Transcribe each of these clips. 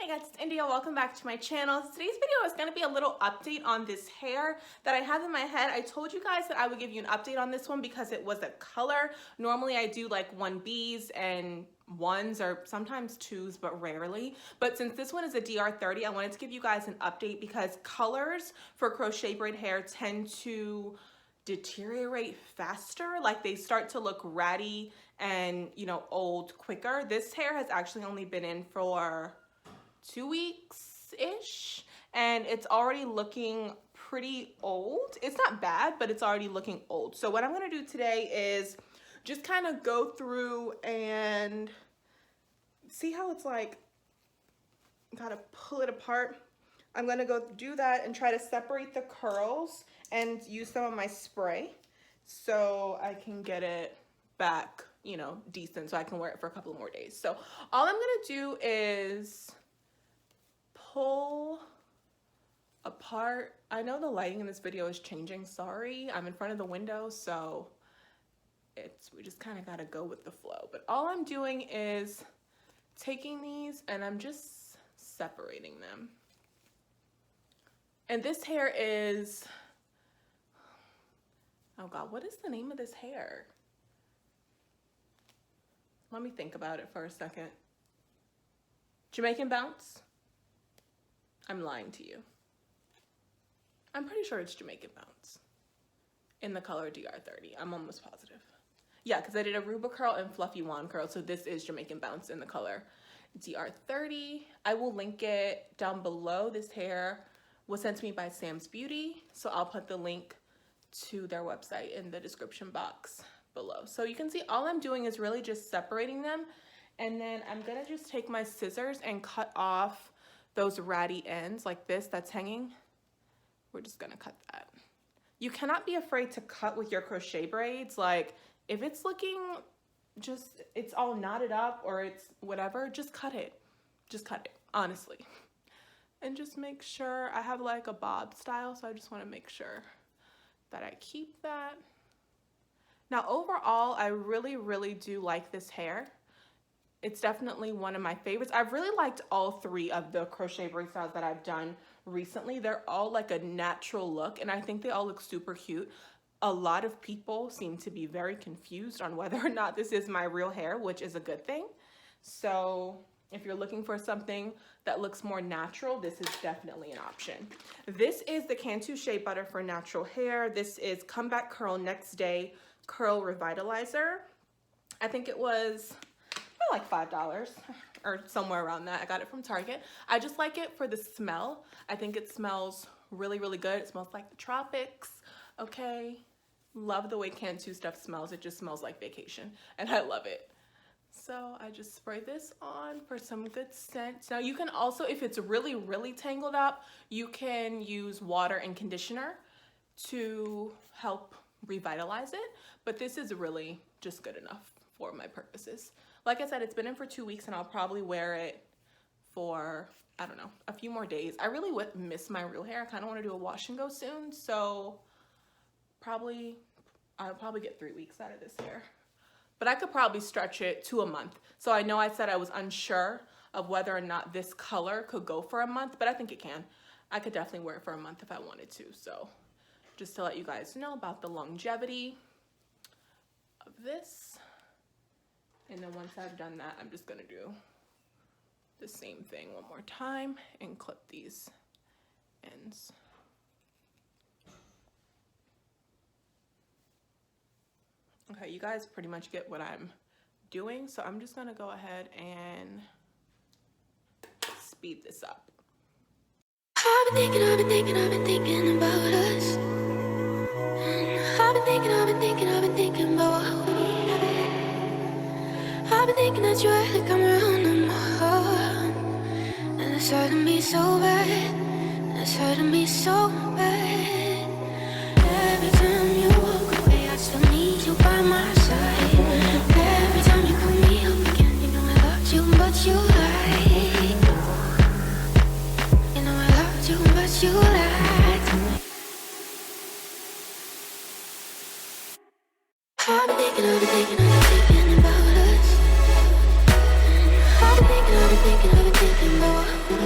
Hey guys, it's India. Welcome back to my channel. Today's video is going to be a little update on this hair that I have in my head. I told you guys that I would give you an update on this one because it was a color. Normally I do like 1Bs and 1s or sometimes 2s, but rarely. But since this one is a DR30, I wanted to give you guys an update because colors for crochet braid hair tend to deteriorate faster. Like they start to look ratty and, you know, old quicker. This hair has actually only been in for 2 weeks-ish, and it's already looking pretty old. It's not bad, but it's already looking old. So what I'm gonna do today is just kind of go through and see how it's like. Gotta pull it apart. I'm gonna go do that and try to separate the curls and use some of my spray so I can get it back, you know, decent, so I can wear it for a couple more days. So all I'm gonna do is pull apart. I know the lighting in this video is changing. Sorry, I'm in front of the window, so we just kind of got to go with the flow. But all I'm doing is taking these and I'm just separating them. And this hair is, oh God, what is the name of this hair? Let me think about it for a second. Jamaican bounce? I'm lying to you. I'm pretty sure it's Jamaican bounce in the color DR30. I'm almost positive. Yeah, because I did a Ruba curl and fluffy wand curl, so this is Jamaican bounce in the color DR30. I will link it down below. This hair was sent to me by Sam's Beauty, so I'll put the link to their website in the description box below. So you can see all I'm doing is really just separating them, and then I'm gonna just take my scissors and cut off those ratty ends like this that's hanging. We're just gonna cut that. You cannot be afraid to cut with your crochet braids. Like if it's looking just, it's all knotted up or it's whatever, just cut it. Just cut it, honestly. And just make sure, I have like a bob style, so I just wanna make sure that I keep that. Now overall, I really do like this hair. It's definitely one of my favorites. I've really liked all three of the crochet braid styles that I've done recently. They're all like a natural look, and I think they all look super cute. A lot of people seem to be very confused on whether or not this is my real hair, which is a good thing. So if you're looking for something that looks more natural, this is definitely an option. This is the Cantu Shea Butter for natural hair. This is Comeback Curl Next Day Curl Revitalizer. I think it was like $5 or somewhere around that. I got it from Target. I just like it for the smell. I think it smells really good. It smells like the tropics. Okay, love the way Cantu stuff smells. It just smells like vacation and I love it. So I just spray this on for some good scent. Now you can also, if it's really tangled up, you can use water and conditioner to help revitalize it, but this is really just good enough for my purposes. Like I said, it's been in for 2 weeks and I'll probably wear it for, I don't know, a few more days. I really would miss my real hair. I kind of want to do a wash and go soon. So I'll probably get 3 weeks out of this hair. But I could probably stretch it to a month. So I know I said I was unsure of whether or not this color could go for a month, but I think it can. I could definitely wear it for a month if I wanted to. So just to let you guys know about the longevity of this. And then once I've done that, I'm just gonna do the same thing one more time and clip these ends. Okay, you guys pretty much get what I'm doing, so I'm just gonna go ahead and speed this up. I've been thinking about us. I've been thinking about what we had. I've been thinking that you really come around no more. And it's hurting me so bad. It's hurting me so bad. Every time you walk away, I still need you by my side. Every time you pull me up again, you know I loved you, but you lied. You know I loved you, but you lied to me. I've been thinking about us. I've been thinking about what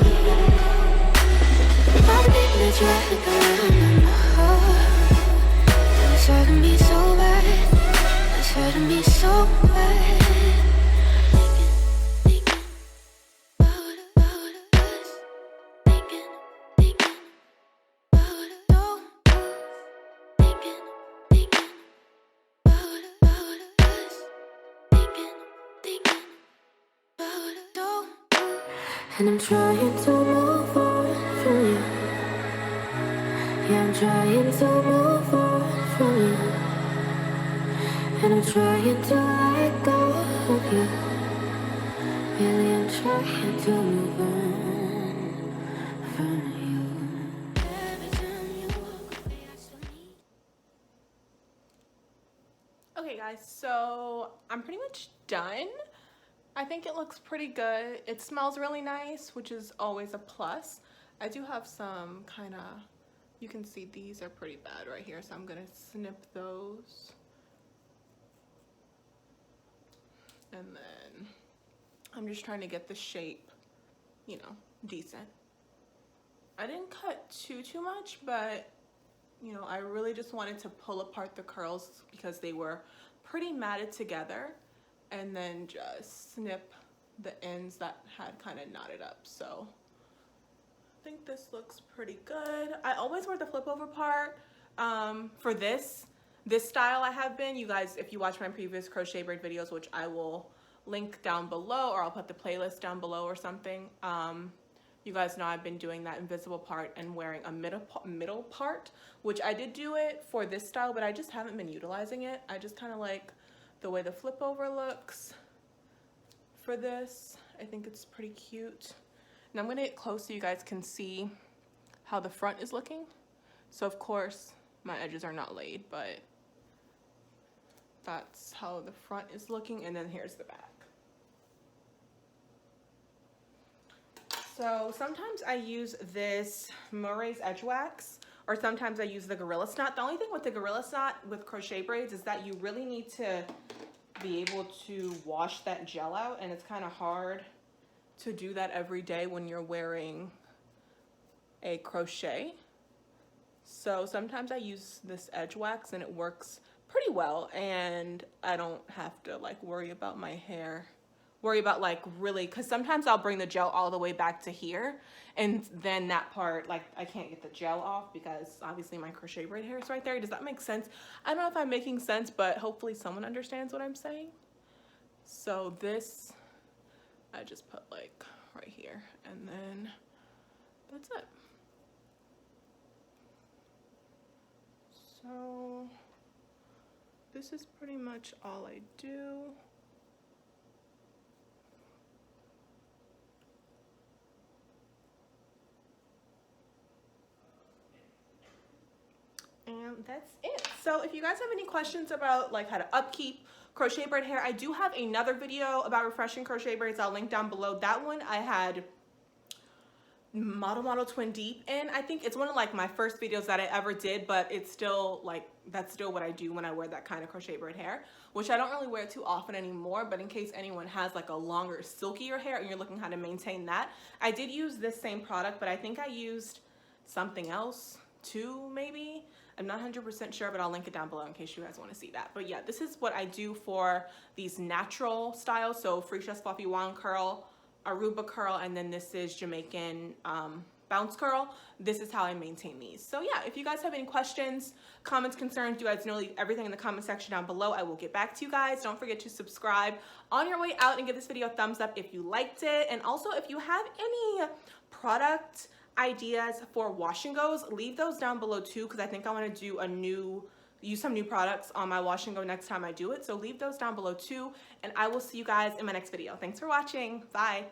And I'm trying to move on from you. Yeah, I'm trying to move on from you. And I'm trying to let go of you. Really, I'm trying to move on from you. Every time you walk away, I still need. Okay guys, so I'm pretty much done. I think it looks pretty good. It smells really nice, which is always a plus. I do have some kind of, you can see these are pretty bad right here, so I'm gonna snip those. And then I'm just trying to get the shape, you know, decent. I didn't cut too much, but you know, I really just wanted to pull apart the curls because they were pretty matted together, and then just snip the ends that had kind of knotted up. So I think this looks pretty good. I always wear the flip over part for this style. I have been, you guys, if you watch my previous crochet braid videos, which I will link down below, or I'll put the playlist down below or something, you guys know I've been doing that invisible part and wearing a middle part, which I did do it for this style, but I just haven't been utilizing it. I just kind of like the way the flip over looks for this. I think it's pretty cute. And I'm gonna get close so you guys can see how the front is looking. So of course my edges are not laid, but that's how the front is looking, and then here's the back. So sometimes I use this Murray's Edge Wax, or sometimes I use the Gorilla Snot. The only thing with the Gorilla Snot with crochet braids is that you really need to be able to wash that gel out, and it's kind of hard to do that every day when you're wearing a crochet. So sometimes I use this Edge Wax and it works pretty well, and I don't have to like worry about my hair. Worry about like really, because sometimes I'll bring the gel all the way back to here, and then that part, like I can't get the gel off because obviously my crochet braid hair is right there. Does that make sense? I don't know if I'm making sense, but hopefully someone understands what I'm saying. So this, I just put like right here, and then that's it. So this is pretty much all I do. And that's it. So if you guys have any questions about like how to upkeep crochet braid hair, I do have another video about refreshing crochet braids. I'll link down below. That one I had Model Twin Deep in. I think it's one of like my first videos that I ever did, but it's still like, that's still what I do when I wear that kind of crochet braid hair, which I don't really wear too often anymore. But in case anyone has like a longer, silkier hair and you're looking how to maintain that, I did use this same product, but I think I used something else too, maybe. I'm not 100% sure, but I'll link it down below in case you guys want to see that. But yeah, this is what I do for these natural styles. So Freesia's Fluffy Wand Curl, Aruba Curl, and then this is Jamaican Bounce Curl. This is how I maintain these. So yeah, if you guys have any questions, comments, concerns, you guys know, leave everything in the comment section down below. I will get back to you guys. Don't forget to subscribe on your way out and give this video a thumbs up if you liked it. And also, if you have any product ideas for wash and goes, leave those down below too, because I think I want to do use some new products on my wash and go next time I do it. So leave those down below too, and I will see you guys in my next video. Thanks for watching. Bye.